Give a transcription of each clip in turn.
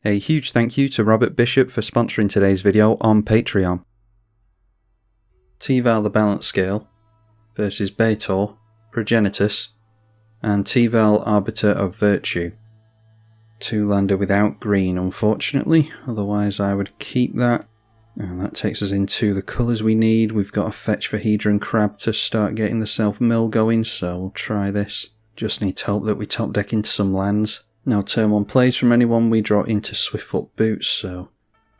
A huge thank you to Robert Bishop for sponsoring today's video on Patreon. Teval the Balance Scale versus Betor, PRogenitus, and Teval Arbiter of Virtue. 2-lander without green, unfortunately, otherwise I would keep that. And that takes us into the colours we need. We've got a fetch for Hydra and Crab to start getting the self-mill going, so we'll try this. Just need to hope that we top deck into some lands. Now turn 1 plays from anyone, we draw into Swiftfoot Boots, so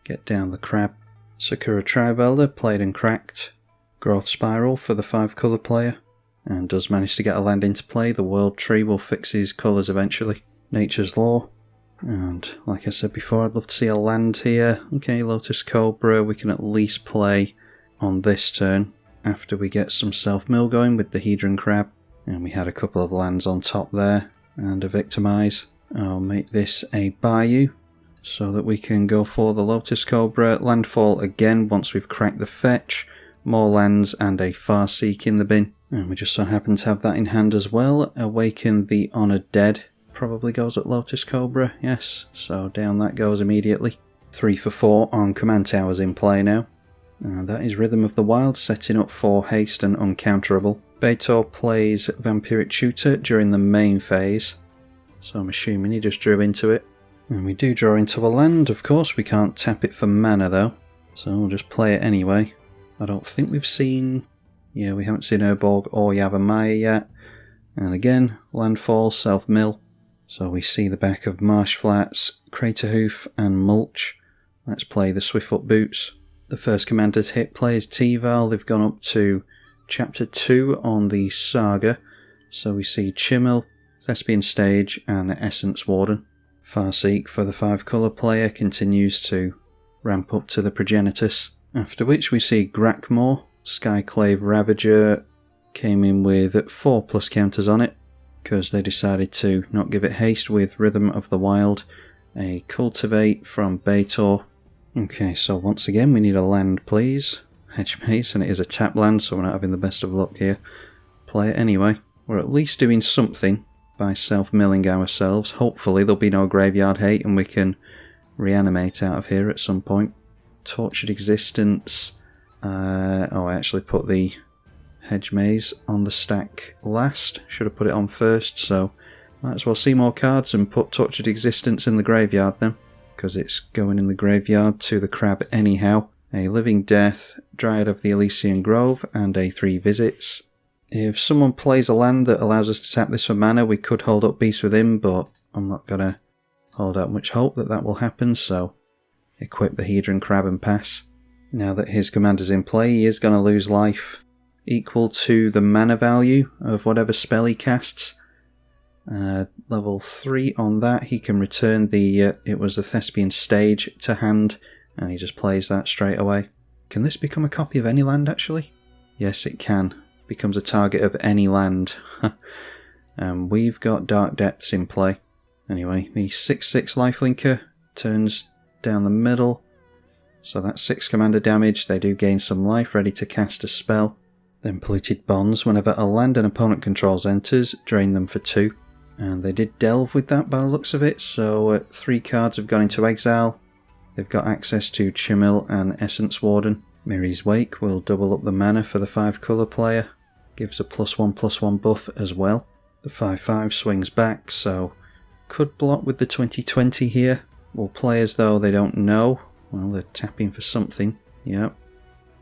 get down the Crab. Sakura Tribalkai, played and cracked. Growth Spiral for the 5-colour player, and does manage to get a land into play. The World Tree will fix his colours eventually. Nature's Law, and like I said before, I'd love to see a land here. Okay, Lotus Cobra, we can at least play on this turn after we get some self-mill going with the Hydra and Crab. And we had a couple of lands on top there, and a Victimize. I'll make this a Bayou, so that we can go for the Lotus Cobra. Landfall again once we've cracked the fetch. More lands and a Farseek in the bin. And we just so happen to have that in hand as well. Awaken the Honoured Dead. Probably goes at Lotus Cobra, yes. So down that goes immediately. 3 for 4 on Command Towers in play now. And that is Rhythm of the Wild, setting up for haste and uncounterable. Betor plays Vampiric Tutor during the main phase. So I'm assuming he just drew into it. And we do draw into a land, of course. We can't tap it for mana though. So we'll just play it anyway. I don't think we've seen... Yeah, we haven't seen Urborg or Yavimaya yet. And again, landfall, self-mill. So we see the back of Marsh Flats, Craterhoof and Mulch. Let's play the Swiftfoot Boots. The first commander's hit plays Teval. They've gone up to Chapter 2 on the Saga. So we see Chimmel, Thespian Stage and Essence Warden. Farseek for the 5-colour player continues to ramp up to the Progenitus. After which we see Grackmore, Skyclave Ravager came in with 4+ counters on it because they decided to not give it haste with Rhythm of the Wild. A Cultivate from Betor. Okay, so once again we need a land please. Hedge Maze, and it is a tap land, so we're not having the best of luck here. Play it anyway. We're at least doing something by self-milling ourselves. Hopefully there'll be no graveyard hate and we can reanimate out of here at some point. Tortured Existence. I actually put the Hedge Maze on the stack last. Should have put it on first, so might as well see more cards and put Tortured Existence in the graveyard then, because it's going in the graveyard to the Crab anyhow. A Living Death, Dryad of the Elysian Grove, and a 3 visits. If someone plays a land that allows us to tap this for mana, we could hold up Beast Within, but I'm not going to hold out much hope that that will happen, so equip the Hydra and Crab and pass. Now that his commander's in play, he is going to lose life equal to the mana value of whatever spell he casts. Level 3 on that, he can return the, it was the Thespian Stage to hand, and he just plays that straight away. Can this become a copy of any land actually? Yes it can. Becomes a target of any land. We've got Dark Depths in play. Anyway, the 6/6 lifelinker turns down the middle. So that's 6 commander damage. They do gain some life, ready to cast a spell. Then Polluted Bonds. Whenever a land an opponent controls enters, drain them for 2. And they did delve with that by the looks of it. So 3 cards have gone into exile. They've got access to Chimmel and Essence Warden. Miri's Wake will double up the mana for the 5-colour player. Gives a +1/+1 buff as well. The 5/5 swings back, so could block with the 20/20 here. Will play as though they don't know. Well, they're tapping for something. Yep.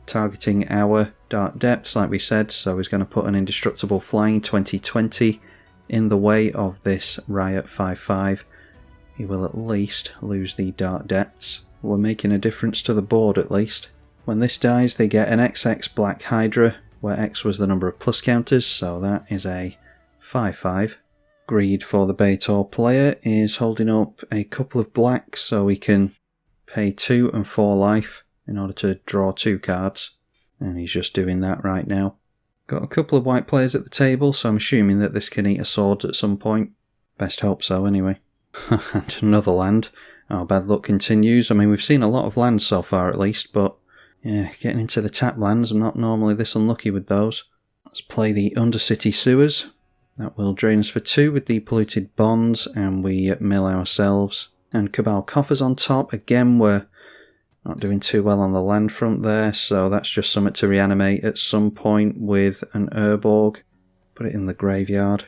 Targeting our Dark Depths, like we said, so he's going to put an Indestructible Flying 20/20 in the way of this Riot 5/5. He will at least lose the Dark Depths. We're making a difference to the board at least. When this dies, they get an XX Black Hydra, where X was the number of plus counters, so that is a 5/5. Greed for the Betor player is holding up a couple of blacks so we can pay 2 and 4 life in order to draw 2 cards. And he's just doing that right now. Got a couple of white players at the table, so I'm assuming that this can eat a sword at some point. Best hope so anyway. And another land. Our bad luck continues. I mean, we've seen a lot of lands so far at least, but yeah, getting into the tap lands, I'm not normally this unlucky with those. Let's play the Undercity Sewers. That will drain us for 2 with the Polluted Bonds, and we mill ourselves. And Cabal Coffers on top. Again, we're not doing too well on the land front there, so that's just something to reanimate at some point with an Urborg. Put it in the graveyard.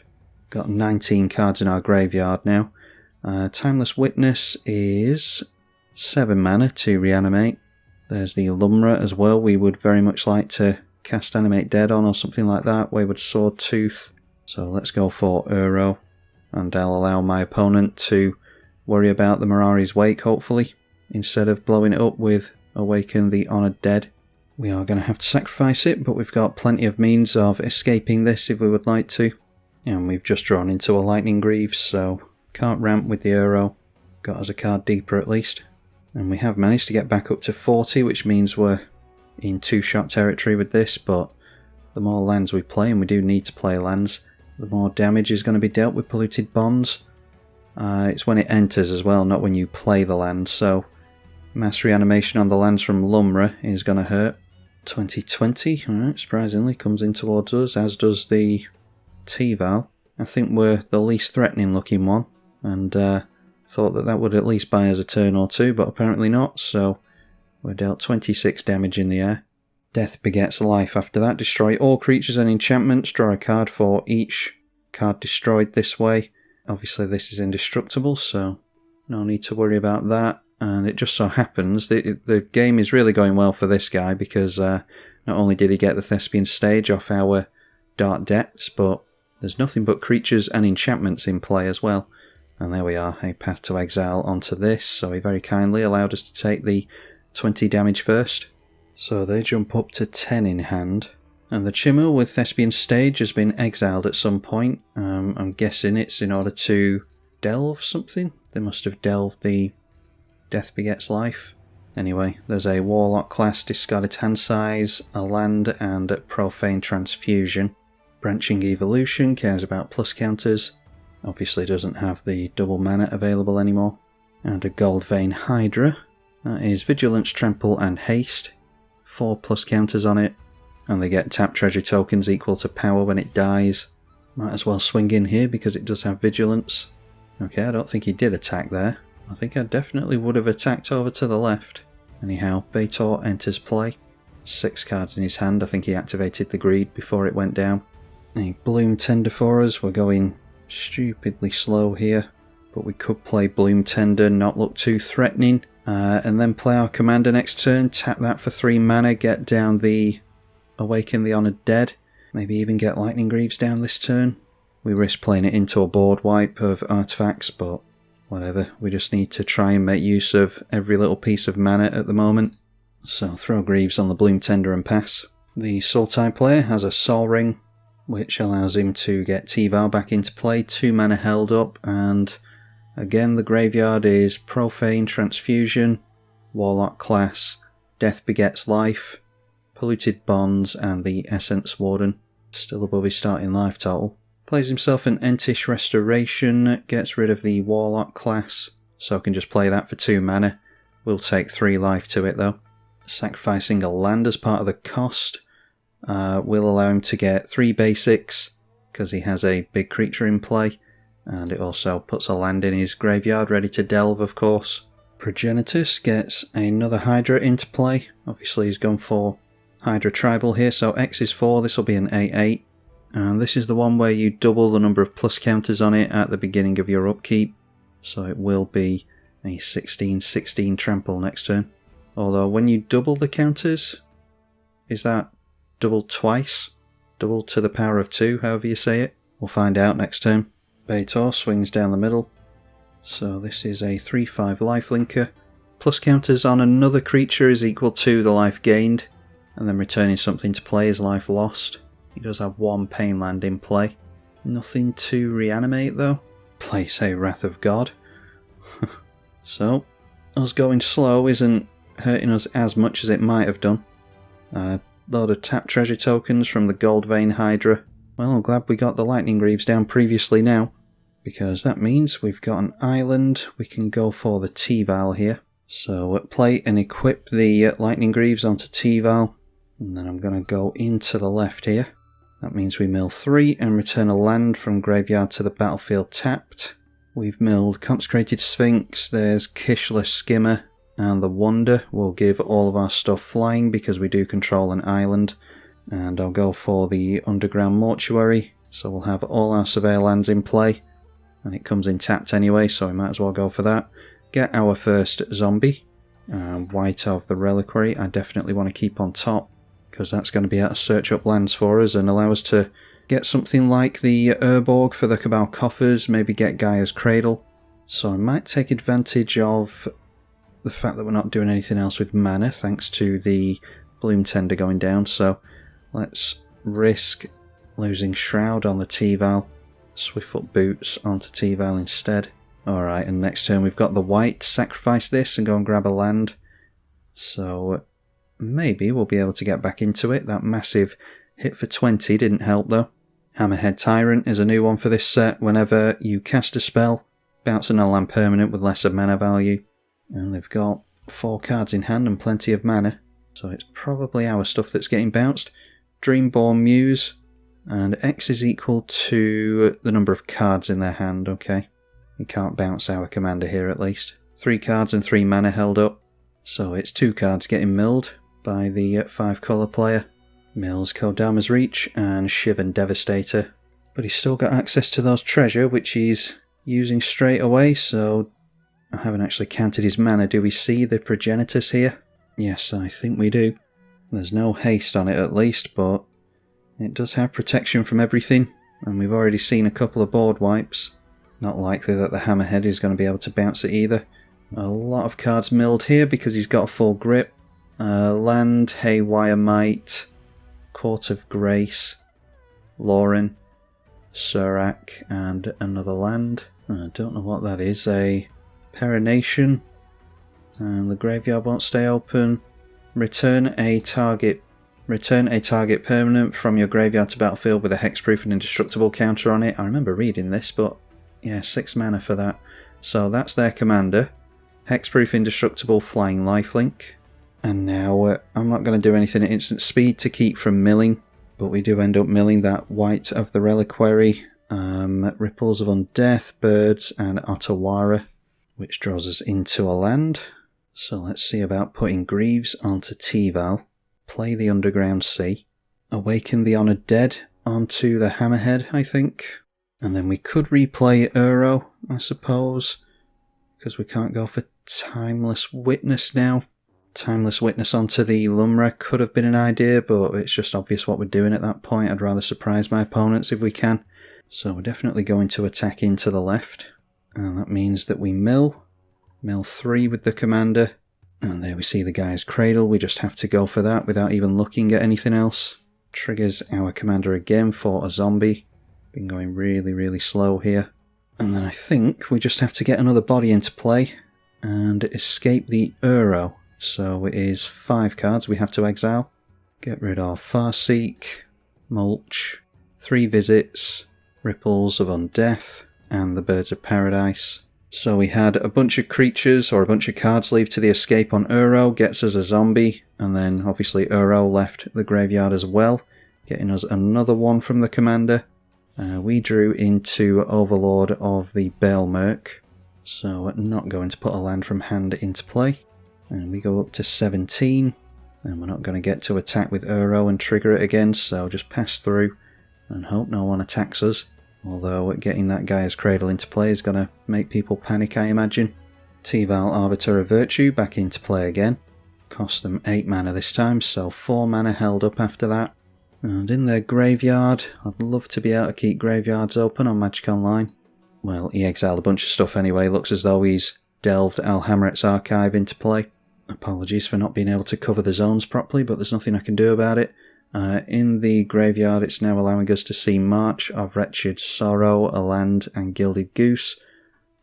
Got 19 cards in our graveyard now. Timeless Witness is 7 mana to reanimate. There's the Lumra as well. We would very much like to cast Animate Dead on or something like that. Wayward Swordtooth. So let's go for Uro. And I'll allow my opponent to worry about the Mirari's Wake, hopefully, instead of blowing it up with Awaken the Honoured Dead. We are going to have to sacrifice it, but we've got plenty of means of escaping this if we would like to. And we've just drawn into a Lightning Greaves, so can't ramp with the Uro. Got us a card deeper at least. And we have managed to get back up to 40, which means we're in two-shot territory with this, but the more lands we play, and we do need to play lands, the more damage is going to be dealt with Polluted Bonds. It's when it enters as well, not when you play the land, so mass reanimation on the lands from Lumra is going to hurt. 2020, alright, surprisingly, comes in towards us, as does the Teval. I think we're the least threatening looking one, and thought that would at least buy us a turn or two, but apparently not, so we're dealt 26 damage in the air. Death begets life after that. Destroy all creatures and enchantments. Draw a card for each card destroyed this way. Obviously this is indestructible, so no need to worry about that. And it just so happens that the game is really going well for this guy, because not only did he get the Thespian Stage off our Dark Depths, but there's nothing but creatures and enchantments in play as well. And there we are, a Path to Exile onto this, so he very kindly allowed us to take the 20 damage first. So they jump up to 10 in hand. And the Chimel with Thespian Stage has been exiled at some point. I'm guessing it's in order to delve something. They must have delved the Death Begets Life. Anyway, there's a Warlock class, discarded hand size, a land, and Profane Transfusion. Branching Evolution cares about plus counters. Obviously doesn't have the double mana available anymore. And a Gold Vein Hydra. That is Vigilance, Trample, and Haste. 4 plus counters on it. And they get tap treasure tokens equal to power when it dies. Might as well swing in here because it does have Vigilance. Okay, I don't think he did attack there. I think I definitely would have attacked over to the left. Anyhow, Betor enters play. 6 cards in his hand. I think he activated the Greed before it went down. A Bloom Tender for us. We're going stupidly slow here, but we could play Bloom Tender, not look too threatening, and then play our commander next turn, tap that for 3 mana, get down the Awaken the Honoured Dead, maybe even get Lightning Greaves down this turn. We risk playing it into a board wipe of artifacts, but whatever, we just need to try and make use of every little piece of mana at the moment. So throw Greaves on the Bloom Tender and pass. The Sultai player has a Sol Ring, which allows him to get Teval back into play, 2 mana held up, and again the graveyard is Profane Transfusion, Warlock class, Death Begets Life, Polluted Bonds, and the Essence Warden. Still above his starting life total. Plays himself an Entish Restoration, gets rid of the Warlock class, so I can just play that for 2 mana. We'll take 3 life to it though. Sacrificing a land as part of the cost will allow him to get 3 basics, because he has a big creature in play, and it also puts a land in his graveyard ready to delve, of course. PRogenitus gets another Hydra into play. Obviously he's gone for Hydra Tribal here, so X is 4, this will be an 8/8. And this is the one where you double the number of plus counters on it at the beginning of your upkeep. So it will be a 16/16 trample next turn. Although when you double the counters, is that double twice? Double to the power of 2, however you say it? We'll find out next turn. Betor swings down the middle. So this is a 3/5 lifelinker. Plus counters on another creature is equal to the life gained, and then returning something to play is life lost. He does have 1 pain land in play. Nothing to reanimate though. Place a Wrath of God. So, us going slow isn't hurting us as much as it might have done. Load of tap treasure tokens from the Gold Vein Hydra. Well, I'm glad we got the Lightning Greaves down previously now, because that means we've got an island. We can go for the Teval here. So play and equip the Lightning Greaves onto Teval, and then I'm going to go into the left here. That means we mill 3 and return a land from graveyard to the battlefield tapped. We've milled Consecrated Sphinx, there's Kishla Skimmer, and the Wonder will give all of our stuff flying because we do control an island. And I'll go for the Underground Mortuary, so we'll have all our Surveyor lands in play. And it comes in tapped anyway, so we might as well go for that. Get our first zombie. White of the Reliquary, I definitely want to keep on top, because that's going to be able to search up lands for us and allow us to get something like the Urborg for the Cabal Coffers, maybe get Gaia's Cradle. So I might take advantage of the fact that we're not doing anything else with mana, thanks to the Bloom Tender going down, so let's risk losing Shroud on the Teval. Swiftfoot Boots onto Teval instead. Alright, and next turn we've got the white. Sacrifice this and go and grab a land. So maybe we'll be able to get back into it. That massive hit for 20 didn't help though. Hammerhead Tyrant is a new one for this set. Whenever you cast a spell, bounce a non-land permanent with lesser mana value. And they've got 4 cards in hand and plenty of mana. So it's probably our stuff that's getting bounced. Dreamborn Muse. And X is equal to the number of cards in their hand, okay. You can't bounce our commander here at least. 3 cards and 3 mana held up. So it's 2 cards getting milled by the 5 colour player. Mills Kodama's Reach and Shivan Devastator. But he's still got access to those treasure, which he's using straight away, so I haven't actually counted his mana. Do we see the Progenitus here? Yes, I think we do. There's no haste on it at least, but it does have protection from everything, and we've already seen a couple of board wipes. Not likely that the Hammerhead is going to be able to bounce it either. A lot of cards milled here because he's got a full grip. Land, Haywire Might, Court of Grace, Lauren, Surak, and another land. I don't know what that is. A Perenation. And the graveyard won't stay open. Return a target permanent from your graveyard to battlefield with a hexproof and indestructible counter on it. I remember reading this, but yeah, 6 mana for that. So that's their commander. Hexproof, indestructible, flying lifelink. And now I'm not going to do anything at instant speed to keep from milling, but we do end up milling that White of the Reliquary, Ripples of Undeath, Birds, and Otawara, which draws us into a land. So let's see about putting Greaves onto Teval, play the Underground Sea, awaken the Honoured Dead onto the Hammerhead, I think. And then we could replay Uro, I suppose, because we can't go for Timeless Witness now. Timeless Witness onto the Lumra could have been an idea, but it's just obvious what we're doing at that point. I'd rather surprise my opponents if we can. So we're definitely going to attack into the left. And that means that we mill 3 with the commander. And there we see the Gaia's Cradle. We just have to go for that without even looking at anything else. Triggers our commander again for a zombie. Been going really, really slow here. And then I think we just have to get another body into play and escape the Uro. So it is 5 cards we have to exile. Get rid of Farseek, Mulch, 3 Visits, Ripples of Undeath, and the Birds of Paradise. So we had a bunch of creatures, or a bunch of cards leave to the escape on Uro, gets us a zombie, and then obviously Uro left the graveyard as well, getting us another one from the commander. We drew into Overlord of the Baelmerk, so not going to put a land from hand into play. And we go up to 17, and we're not going to get to attack with Uro and trigger it again, so just pass through and hope no one attacks us. Although getting that Gaia's Cradle into play is going to make people panic, I imagine. Teval Arbiter of Virtue back into play again. Cost them 8 mana this time, so 4 mana held up after that. And in their graveyard, I'd love to be able to keep graveyards open on Magic Online. Well, he exiled a bunch of stuff anyway, looks as though he's delved Alhamret's Archive into play. Apologies for not being able to cover the zones properly, but there's nothing I can do about it. In the graveyard, it's now allowing us to see March of Wretched Sorrow, a land, and Gilded Goose.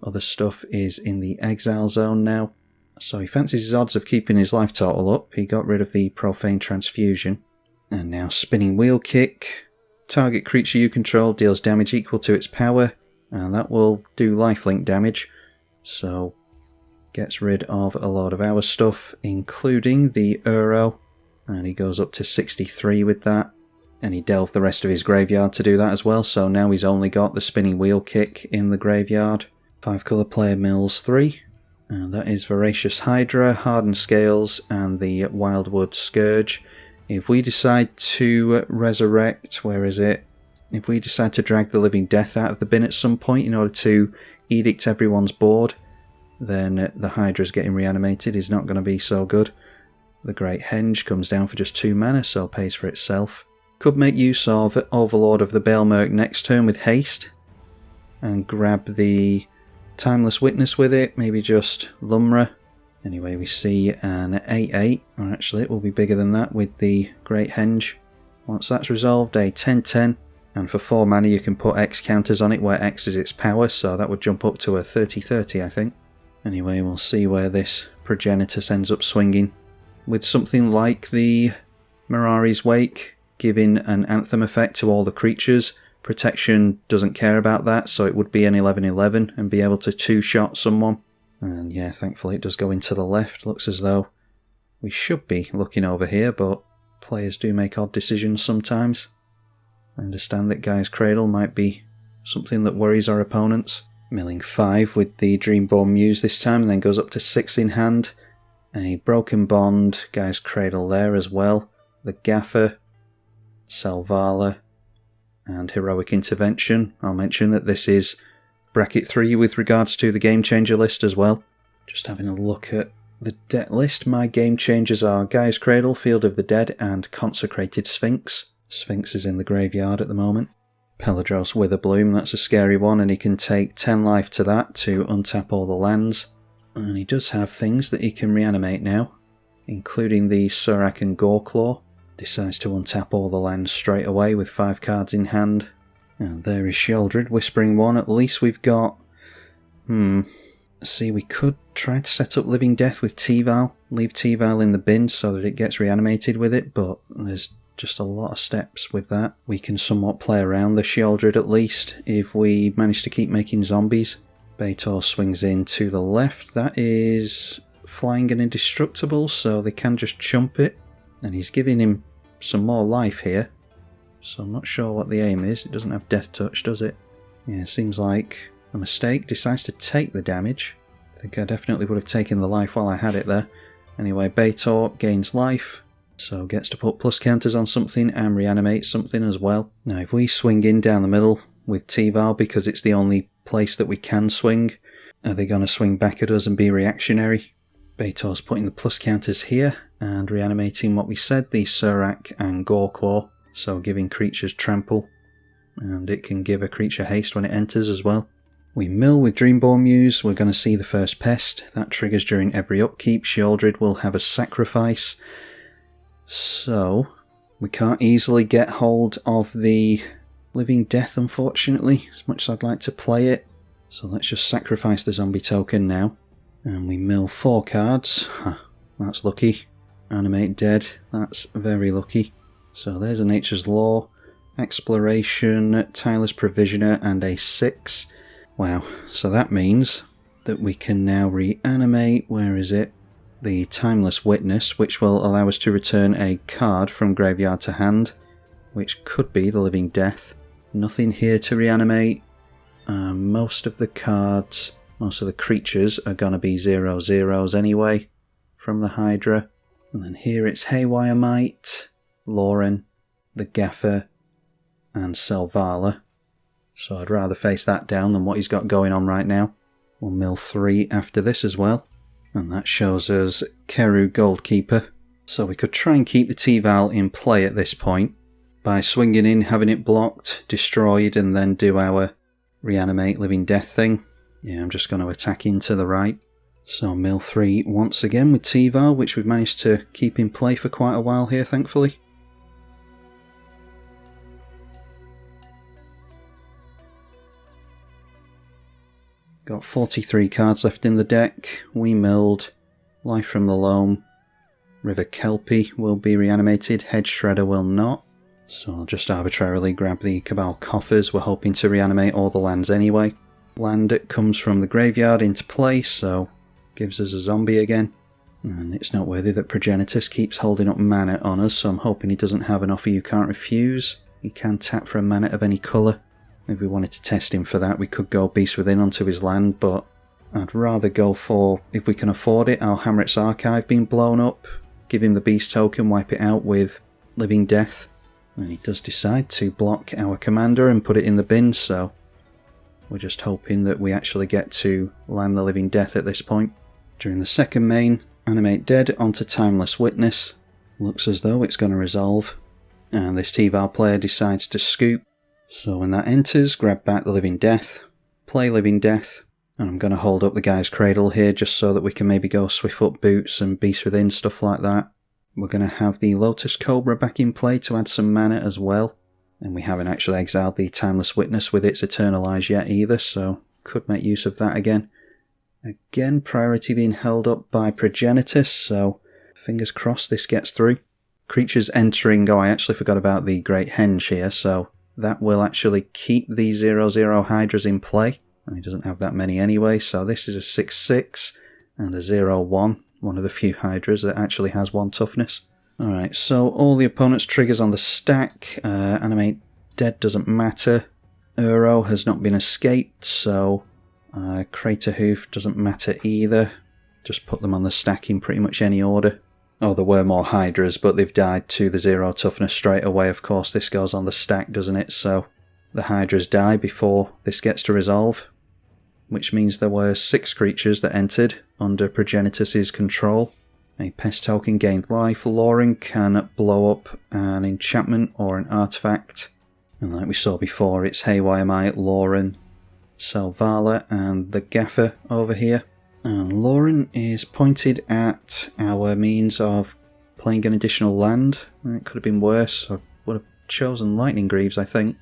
Other stuff is in the exile zone now. So he fancies his odds of keeping his life total up. He got rid of the Profane Transfusion. And now Spinning Wheel Kick. Target creature you control deals damage equal to its power, and that will do lifelink damage. So gets rid of a lot of our stuff, including the Uro. And he goes up to 63 with that. And he delved the rest of his graveyard to do that as well, so now he's only got the Spinning Wheel Kick in the graveyard. 5-colour player mills 3. And that is Voracious Hydra, Hardened Scales, and the Wildwood Scourge. If we decide to resurrect, where is it? If we decide to drag the Living Death out of the bin at some point in order to edict everyone's board, then the Hydra's getting reanimated is not going to be so good. The Great Henge comes down for just 2 mana, so pays for itself. Could make use of Overlord of the Balemerc next turn with haste, and grab the Timeless Witness with it, maybe just Lumra. Anyway, we see an 8-8, or actually it will be bigger than that with the Great Henge. Once that's resolved, a 10-10, and for 4 mana you can put X counters on it where X is its power, so that would jump up to a 30-30 I think. Anyway, we'll see where this Progenitus ends up swinging. With something like the Mirari's Wake, giving an Anthem effect to all the creatures, Protection doesn't care about that, so it would be an 11-11 and be able to 2-shot someone. And yeah, thankfully it does go into the left. Looks as though we should be looking over here, but players do make odd decisions sometimes. I understand that Guy's Cradle might be something that worries our opponents. Milling 5 with the Dreamborn Muse this time, and then goes up to 6 in hand. A Broken Bond, Guy's Cradle there as well. The Gaffer, Selvala, and Heroic Intervention. I'll mention that this is bracket 3 with regards to the Game Changer list as well. Just having a look at the deck list. My Game Changers are Guy's Cradle, Field of the Dead, and Consecrated Sphinx. Sphinx is in the graveyard at the moment. Peladros Witherbloom, that's a scary one, and he can take 10 life to that to untap all the lands. And he does have things that he can reanimate now, including the Surak and Goreclaw. Decides to untap all the lands straight away with 5 cards in hand. And there is Sheoldred, Whispering One. At least we've got... See, we could try to set up Living Death with Teval. Leave Teval in the bin so that it gets reanimated with it, but there's just a lot of steps with that. We can somewhat play around the Sheoldred at least if we manage to keep making zombies. Betor swings in to the left. That is flying and indestructible, so they can just chump it. And he's giving him some more life here. So I'm not sure what the aim is. It doesn't have Death Touch, does it? Yeah, seems like a mistake. Decides to take the damage. I think I definitely would have taken the life while I had it there. Anyway, Betor gains life, so gets to put plus counters on something and reanimate something as well. Now if we swing in down the middle with Teval, because it's the only place that we can swing, are they going to swing back at us and be reactionary? Betor's putting the plus counters here and reanimating what we said, the Surak and Goreclaw, so giving creatures trample, and it can give a creature haste when it enters as well. We mill with Dreamborn Muse. We're going to see the first pest. That triggers during every upkeep. Sheoldred will have a sacrifice. So, we can't easily get hold of the Living Death, unfortunately, as much as I'd like to play it. So let's just sacrifice the zombie token now. And we mill 4 cards. That's lucky. Animate Dead. That's very lucky. So there's a Nature's Law, Exploration, Tireless Provisioner, and a 6. Wow, so that means that we can now reanimate, where is it? The Timeless Witness, which will allow us to return a card from graveyard to hand, which could be the Living Death. Nothing here to reanimate. Most of the cards, most of the creatures are going to be 0/0s anyway from the Hydra. And then here it's Haywire Might, Lauren, the Gaffer, and Selvala. So I'd rather face that down than what he's got going on right now. We'll mill 3 after this as well. And that shows us Keru Goldkeeper. So we could try and keep the Teval in play at this point by swinging in, having it blocked, destroyed, and then do our reanimate Living Death thing. Yeah, I'm just going to attack into the right. So mill 3 once again with Teval, which we've managed to keep in play for quite a while here, thankfully. Got 43 cards left in the deck. We milled Life from the Loam. River Kelpie will be reanimated. Hedge Shredder will not. So I'll just arbitrarily grab the Cabal Coffers. We're hoping to reanimate all the lands anyway. Land comes from the graveyard into play, so gives us a zombie again. And it's noteworthy that Progenitus keeps holding up mana on us, so I'm hoping he doesn't have an offer you can't refuse. He can tap for a mana of any colour. If we wanted to test him for that, we could go Beast Within onto his land, but I'd rather go for, if we can afford it, our Hamlet's Archive being blown up, give him the Beast token, wipe it out with Living Death. And he does decide to block our commander and put it in the bin, so we're just hoping that we actually get to land the Living Death at this point. During the second main, Animate Dead onto Timeless Witness. Looks as though it's going to resolve. And this Teval player decides to scoop. So when that enters, grab back the Living Death, play Living Death, and I'm going to hold up the guy's Cradle here just so that we can maybe go Swiftfoot Boots and Beast Within, stuff like that. We're going to have the Lotus Cobra back in play to add some mana as well. And we haven't actually exiled the Timeless Witness with its Eternalize yet either, so could make use of that again. Again, priority being held up by Progenitus, so fingers crossed this gets through. Creatures entering, oh I actually forgot about the Great Henge here, so that will actually keep the 0/0 Hydras in play. And he doesn't have that many anyway, so this is a 6/6 and a 0/1. One of the few Hydras that actually has 1 toughness. Alright, so all the opponent's triggers on the stack. Animate Dead doesn't matter. Uro has not been escaped, so Crater Hoof doesn't matter either. Just put them on the stack in pretty much any order. Oh, there were more Hydras, but they've died to the 0 toughness straight away. Of course, this goes on the stack, doesn't it? So the Hydras die before this gets to resolve. Which means there were 6 creatures that entered under Progenitus's control. A Pest token gained life. Lauren can blow up an enchantment or an artifact. And like we saw before, it's Haywire Might, Lauren, Selvala, and the Gaffer over here. And Lauren is pointed at our means of playing an additional land. It could have been worse. I would have chosen Lightning Greaves, I think.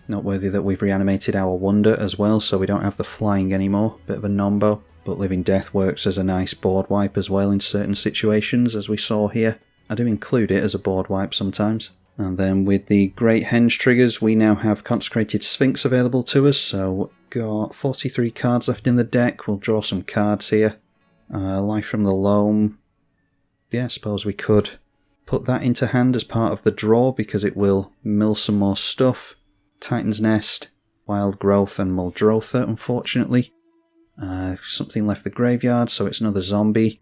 Noteworthy that we've reanimated our Wonder as well, so we don't have the flying anymore. Bit of a nombo. But Living Death works as a nice board wipe as well in certain situations, as we saw here. I do include it as a board wipe sometimes. And then with the Great Henge triggers, we now have Consecrated Sphinx available to us, so got 43 cards left in the deck. We'll draw some cards here. Life from the Loam. Yeah, I suppose we could put that into hand as part of the draw because it will mill some more stuff. Titan's Nest, Wild Growth and Muldrotha, unfortunately. Something left the graveyard, so it's another zombie.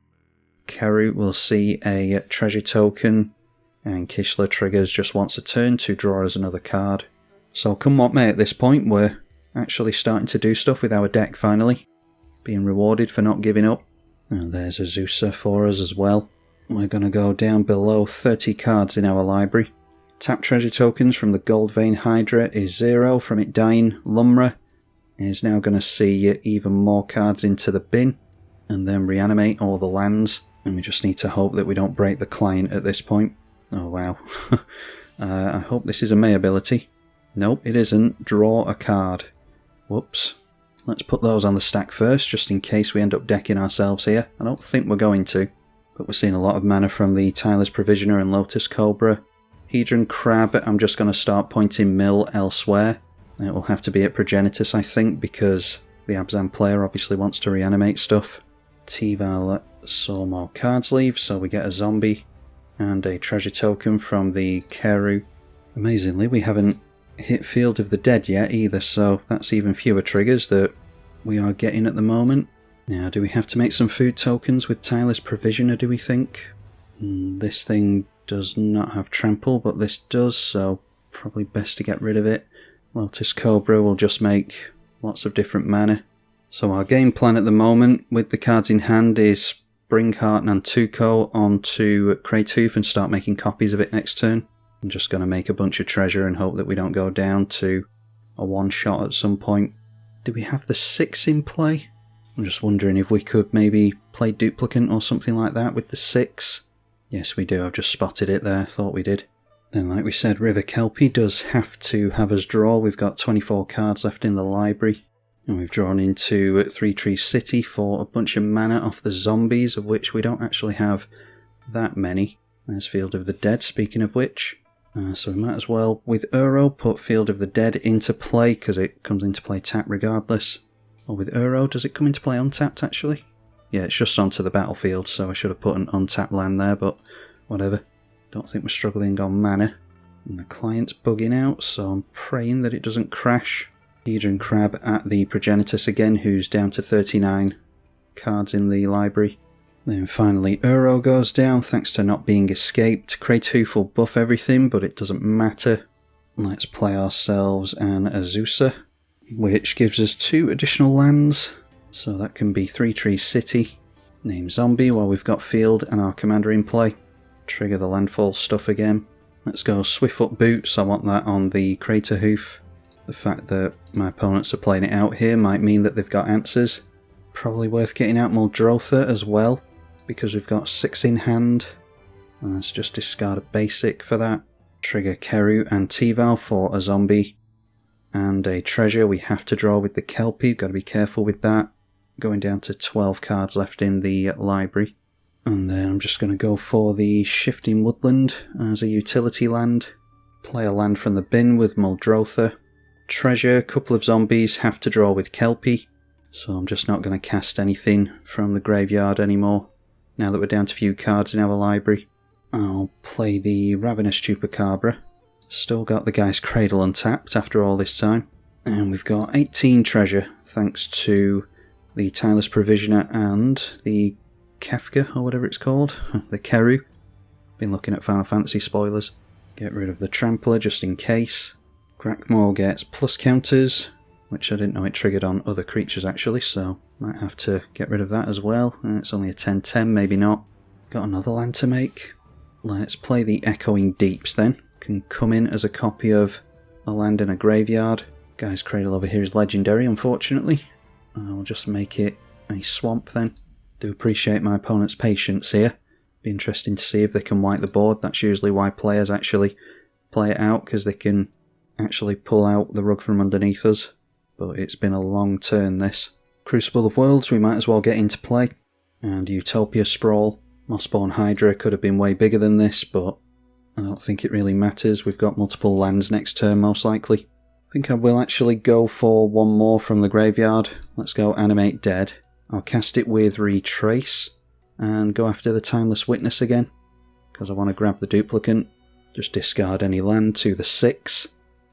Keru will see a treasure token, and Kishla triggers just once a turn to draw us another card. So come what may, at this point we're actually starting to do stuff with our deck finally. Being rewarded for not giving up. And there's a Zeusa for us as well. We're going to go down below 30 cards in our library. Tap treasure tokens from the Gold Vein Hydra is 0 from it dying. Lumra is now going to see even more cards into the bin and then reanimate all the lands. And we just need to hope that we don't break the client at this point. Oh wow. I hope this is a May ability. Nope, it isn't. Draw a card. Whoops. Let's put those on the stack first, just in case we end up decking ourselves here. I don't think we're going to. But we're seeing a lot of mana from the Tireless Provisioner and Lotus Cobra. Hedron Crab, I'm just going to start pointing mill elsewhere. It will have to be at Progenitus, I think, because the Abzan player obviously wants to reanimate stuff. Teval saw more cards leave, so we get a zombie and a treasure token from the Keru. Amazingly, we haven't hit Field of the Dead yet either, so that's even fewer triggers that we are getting at the moment. Now, do we have to make some food tokens with Tireless Provisioner, do we think? This thing does not have trample, but this does, so probably best to get rid of it. Lotus Cobra will just make lots of different mana. So our game plan at the moment, with the cards in hand, is bring Heart Nantuko onto Kraytooth and start making copies of it next turn. I'm just going to make a bunch of treasure and hope that we don't go down to a one-shot at some point. Do we have the 6 in play? I'm just wondering if we could maybe play Duplicant or something like that with the 6. Yes, we do. I've just spotted it there. Thought we did. Then, like we said, River Kelpie does have to have us draw. We've got 24 cards left in the library. And we've drawn into 3 Tree City for a bunch of mana off the zombies, of which we don't actually have that many. There's Field of the Dead, speaking of which. So we might as well, with Uro, put Field of the Dead into play, because it comes into play tapped regardless. Or with Uro, does it come into play untapped, actually? Yeah, it's just onto the battlefield, so I should have put an untapped land there, but whatever. Don't think we're struggling on mana. And the client's bugging out, so I'm praying that it doesn't crash. Hedron Crab at the PRogenitus again, who's down to 39 cards in the library. Then finally Uro goes down thanks to not being escaped. Kraithoof will buff everything, but it doesn't matter. Let's play ourselves an Azusa, which gives us 2 additional lands, so that can be 3 Tree City. Name Zombie while we've got Field and our commander in play. Trigger the landfall stuff again. Let's go Swiftfoot Boots, I want that on the Kraithoof. The fact that my opponents are playing it out here might mean that they've got answers. Probably worth getting out Muldrotha as well, because we've got 6 in hand. Let's just discard a basic for that. Trigger Keru and Teval for a zombie. And a treasure we have to draw with the Kelpie, got to be careful with that. Going down to 12 cards left in the library. And then I'm just going to go for the Shifting Woodland as a utility land. Play a land from the bin with Muldrotha. Treasure, couple of zombies, have to draw with Kelpie. So I'm just not going to cast anything from the graveyard anymore, now that we're down to few cards in our library. I'll play the Ravenous Chupacabra. Still got the guy's Cradle untapped after all this time. And we've got 18 treasure, thanks to the Tireless Provisioner and the Kefka, or whatever it's called, the Keru. Been looking at Final Fantasy spoilers. Get rid of the Trampler just in case. Crackmore gets plus counters, which I didn't know it triggered on other creatures actually, so might have to get rid of that as well. It's only a 10-10, maybe not. Got another land to make. Let's play the Echoing Deeps then. Can come in as a copy of a land in a graveyard. Guy's Cradle over here is legendary, unfortunately. I'll just make it a swamp then. Do appreciate my opponent's patience here. Be interesting to see if they can wipe the board. That's usually why players actually play it out, because they can actually pull out the rug from underneath us. But it's been a long turn this. Crucible of Worlds we might as well get into play. And Utopia Sprawl. Mossborn Hydra could have been way bigger than this, but I don't think it really matters. We've got multiple lands next turn most likely. I think I will actually go for one more from the graveyard. Let's go Animate Dead. I'll cast it with Retrace and go after the Timeless Witness again, because I want to grab the duplicate. Just discard any land to the 6.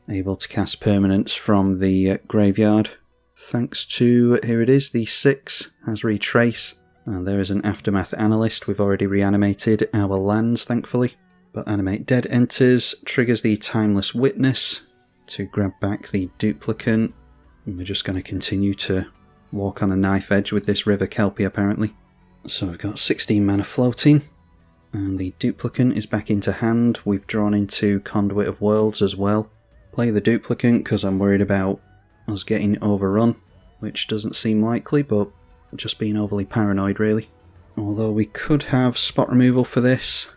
Able to cast permanents from the graveyard. Thanks to, here it is, the 6 has Retrace. And there is an Aftermath Analyst. We've already reanimated our lands, thankfully. But Animate Dead enters, triggers the Timeless Witness to grab back the duplicate. And we're just going to continue to walk on a knife edge with this River Kelpie, apparently. So we've got 16 mana floating. And the duplicate is back into hand. We've drawn into Conduit of Worlds as well. Play the duplicate because I'm worried about us getting overrun, which doesn't seem likely, but just being overly paranoid really. Although we could have spot removal for this.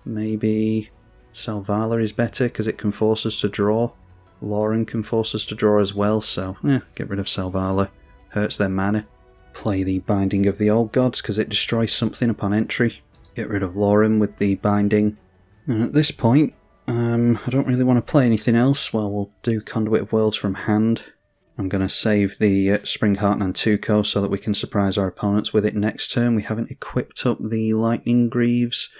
Maybe Selvala is better because it can force us to draw. Lauren can force us to draw as well, so get rid of Selvala. Hurts their mana. Play the Binding of the Old Gods because it destroys something upon entry. Get rid of Lauren with the Binding. And at this point, I don't really want to play anything else. Well, we'll do Conduit of Worlds from hand. I'm going to save the Spring Heart Nantuko so that we can surprise our opponents with it next turn. We haven't equipped up the Lightning Greaves.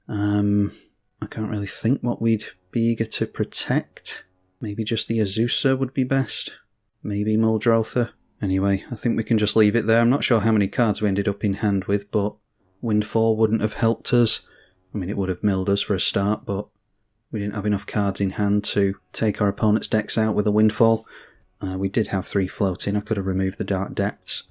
I can't really think what we'd be eager to protect. Maybe just the Azusa would be best. Maybe Muldrotha. Anyway, I think we can just leave it there. I'm not sure how many cards we ended up in hand with, but Windfall wouldn't have helped us. I mean, it would have milled us for a start, but we didn't have enough cards in hand to take our opponent's decks out with a Windfall. We did have 3 floating. I could have removed the Dark Depths.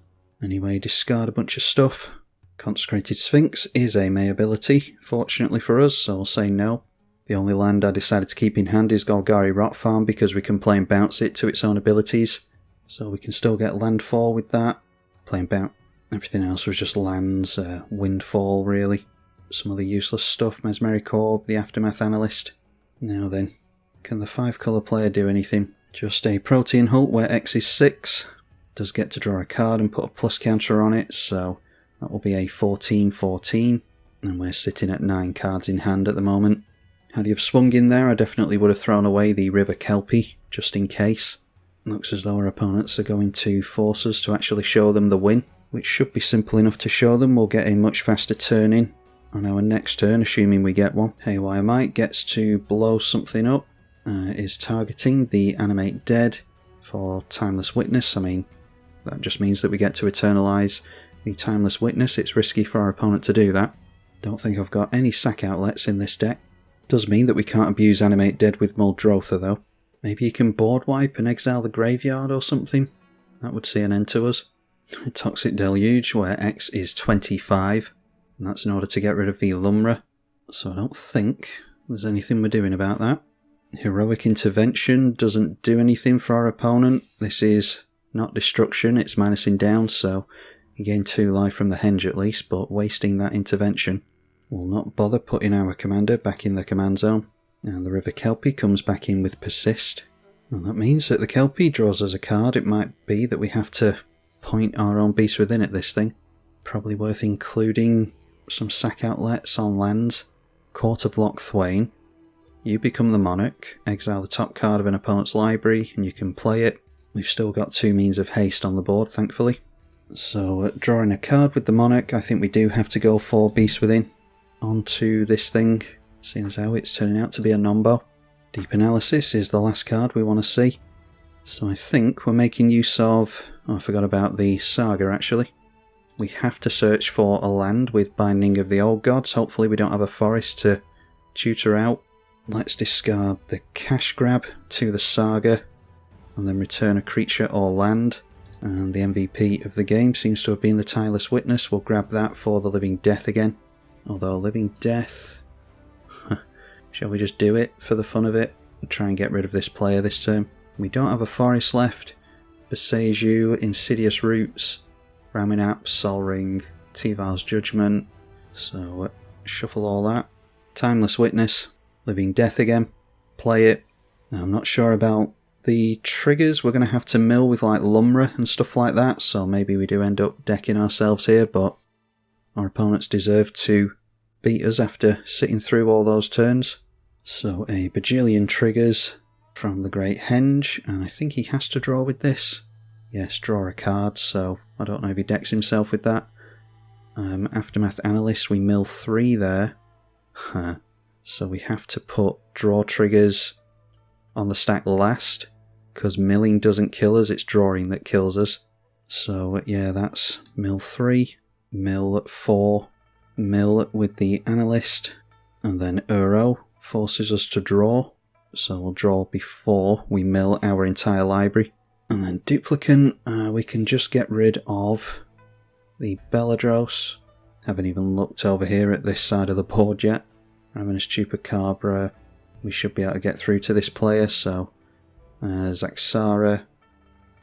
Anyway, discard a bunch of stuff. Consecrated Sphinx is a May ability, fortunately for us, so I'll say no. The only land I decided to keep in hand is Golgari Rot Farm because we can play and bounce it to its own abilities. So we can still get landfall with that. Play and bounce. Everything else was just lands, Windfall really. Some other useless stuff, Mesmeric Orb, the Aftermath Analyst. Now then, can the 5-colour player do anything? Just a Protean Hult where X is 6. Does get to draw a card and put a plus counter on it, so that will be a 14-14. And we're sitting at 9 cards in hand at the moment. Had you have swung in there, I definitely would have thrown away the River Kelpie, just in case. Looks as though our opponents are going to force us to actually show them the win, which should be simple enough to show them. We'll get a much faster turn in on our next turn, assuming we get one. Haywire Might gets to blow something up. Is targeting the Animate Dead. for Timeless Witness. I mean, that just means that we get to eternalise the Timeless Witness. It's risky for our opponent to do that. Don't think I've got any sack outlets in this deck. Does mean that we can't abuse Animate Dead with Muldrotha though. Maybe you can board wipe and exile the graveyard or something. That would see an end to us. Toxic Deluge, where X is 25. And that's in order to get rid of the Lumra. So I don't think there's anything we're doing about that. Heroic Intervention doesn't do anything for our opponent. This is not destruction, it's minusing down, so you gain 2 life from the henge at least, but wasting that intervention will not bother putting our commander back in the command zone. And the River Kelpie comes back in with Persist. And that means that the Kelpie draws us a card. It might be that we have to point our own Beast Within at this thing. Probably worth including some sack outlets on lands. Court of Lochthwain. You become the Monarch, exile the top card of an opponent's library, and you can play it. We've still got 2 means of haste on the board, thankfully. So, drawing a card with the Monarch, I think we do have to go for Beast Within onto this thing, seeing as how it's turning out to be a Nombo. Deep Analysis is the last card we want to see. So I think we're making use of... Oh, I forgot about the Saga, actually. We have to search for a land with Binding of the Old Gods. Hopefully we don't have a forest to tutor out. Let's discard the Cash Grab to the Saga, and then return a creature or land. And the MVP of the game seems to have been the Tireless Witness. We'll grab that for the Living Death again. Although Living Death... Shall we just do it for the fun of it? And try and get rid of this player this turn. We don't have a forest left. Beseju, Insidious Roots, Raminap, Sol Ring, Teval's Judgment. So shuffle all that. Timeless Witness. Living Death again. Play it. Now, I'm not sure about the triggers. We're going to have to mill with like Lumra and stuff like that, so maybe we do end up decking ourselves here, but our opponents deserve to beat us after sitting through all those turns. So a bajillion triggers from the Great Henge, and I think he has to draw with this. Yes, draw a card, so I don't know if he decks himself with that. Aftermath Analyst, we mill 3 there. So we have to put draw triggers on the stack last, because milling doesn't kill us, it's drawing that kills us. So yeah, that's mill 3, mill 4, mill with the Analyst, and then Uro forces us to draw. So we'll draw before we mill our entire library. And then Duplicant, we can just get rid of the Beladros. Haven't even looked over here at this side of the board yet. Ravenous Chupacabra, we should be able to get through to this player, so Zaxara,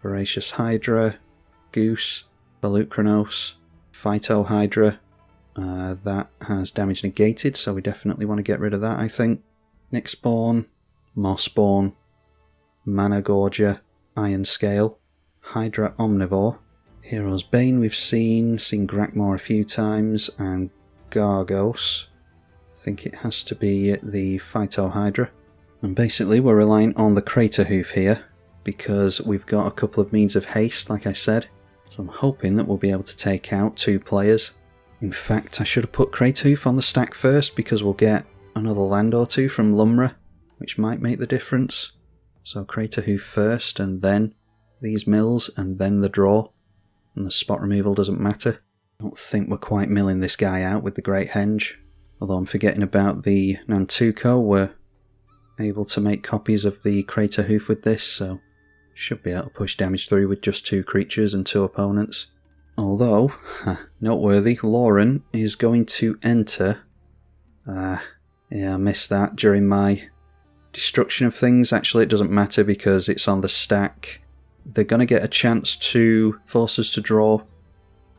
Voracious Hydra, Goose, Balukranos, Phyto Hydra. That has damage negated, so we definitely want to get rid of that, I think. Nyx Spawn, Mosspawn, Mana Gorger, Iron Scale, Hydra Omnivore, Hero's Bane we've seen Grakmor a few times, and Gargos. I think it has to be the Phyto Hydra. And basically we're relying on the Crater Hoof here, because we've got a couple of means of haste, like I said. So I'm hoping that we'll be able to take out 2 players. In fact, I should have put Crater Hoof on the stack first, because we'll get another land or 2 from Lumra, which might make the difference. So Crater Hoof first, and then these mills, and then the draw. And the spot removal doesn't matter. I don't think we're quite milling this guy out with the Great Henge. Although I'm forgetting about the Nantuko, we're able to make copies of the Crater Hoof with this, so should be able to push damage through with just 2 creatures and 2 opponents. Although, noteworthy, Lauren is going to enter... yeah, I missed that during my destruction of things. Actually, it doesn't matter because it's on the stack. They're going to get a chance to force us to draw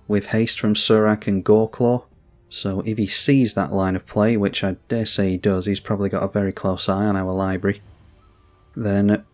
with haste from Surak and Goreclaw. So if he sees that line of play, which I dare say he does, he's probably got a very close eye on our library, then it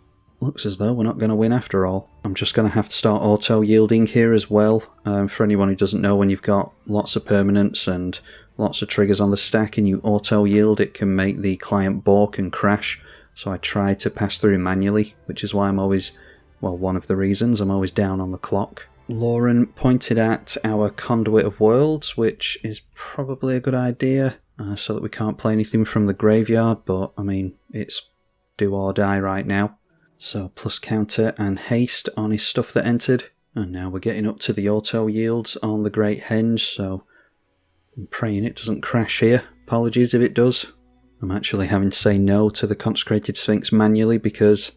looks as though we're not going to win after all. I'm just going to have to start auto-yielding here as well. For anyone who doesn't know, when you've got lots of permanents and lots of triggers on the stack and you auto-yield, it can make the client balk and crash. So I try to pass through manually, which is why I'm always, well, one of the reasons I'm always down on the clock. Lauren pointed at our Conduit of Worlds, which is probably a good idea, so that we can't play anything from the graveyard, but I mean, it's do or die right now. So plus counter and haste on his stuff that entered. And now we're getting up to the auto yields on the Great Henge, so I'm praying it doesn't crash here. Apologies if it does. I'm actually having to say no to the Consecrated Sphinx manually because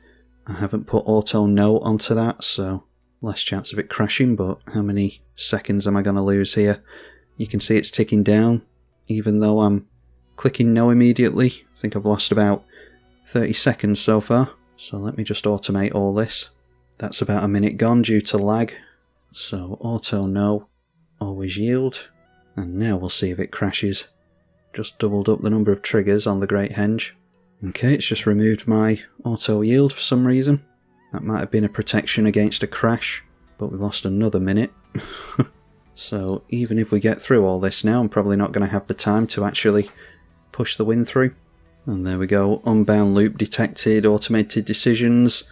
I haven't put auto no onto that, so less chance of it crashing, but how many seconds am I going to lose here? You can see it's ticking down, even though I'm clicking no immediately. I think I've lost about 30 seconds so far, so let me just automate all this. That's about a minute gone due to lag, so auto no, always yield, and now we'll see if it crashes. Just doubled up the number of triggers on the Great Henge. Okay, it's just removed my auto yield for some reason. That might have been a protection against a crash, but we lost another minute. So even if we get through all this now, I'm probably not going to have the time to actually push the win through. And there we go, unbound loop detected, automated decisions,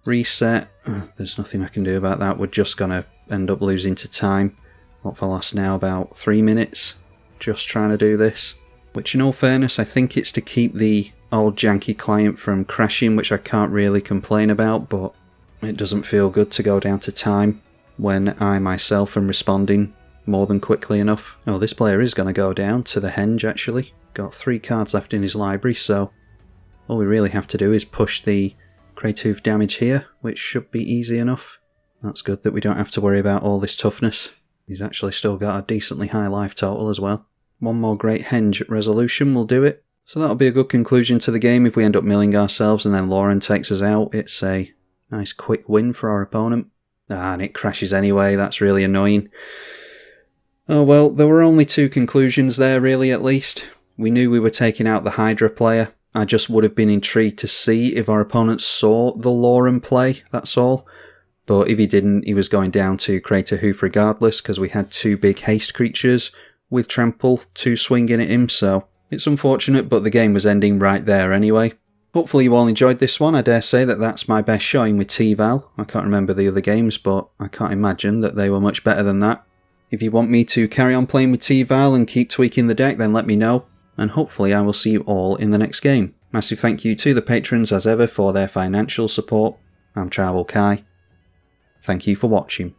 reset. There's nothing I can do about that, we're just going to end up losing to time. What have I lost now? About 3 minutes just trying to do this. Which in all fairness, I think it's to keep the old janky client from crashing, which I can't really complain about, but it doesn't feel good to go down to time when I myself am responding more than quickly enough. Oh, this player is going to go down to the Henge actually. Got 3 cards left in his library, so all we really have to do is push the creative damage here, which should be easy enough. That's good that we don't have to worry about all this toughness. He's actually still got a decently high life total as well. One more Great Henge resolution will do it. So that'll be a good conclusion to the game if we end up milling ourselves and then Lauren takes us out. It's a nice quick win for our opponent. And it crashes anyway, that's really annoying. Oh well, there were only 2 conclusions there really, at least. We knew we were taking out the Hydra player. I just would have been intrigued to see if our opponent saw the Lauren play, that's all. But if he didn't, he was going down to create a hoof regardless, because we had 2 big haste creatures with trample, 2 swinging at him, so it's unfortunate, but the game was ending right there anyway. Hopefully you all enjoyed this one. I dare say that that's my best showing with Teval. I can't remember the other games, but I can't imagine that they were much better than that. If you want me to carry on playing with Teval and keep tweaking the deck, then let me know, and hopefully I will see you all in the next game. Massive thank you to the patrons as ever for their financial support. I'm tribalkai. Thank you for watching.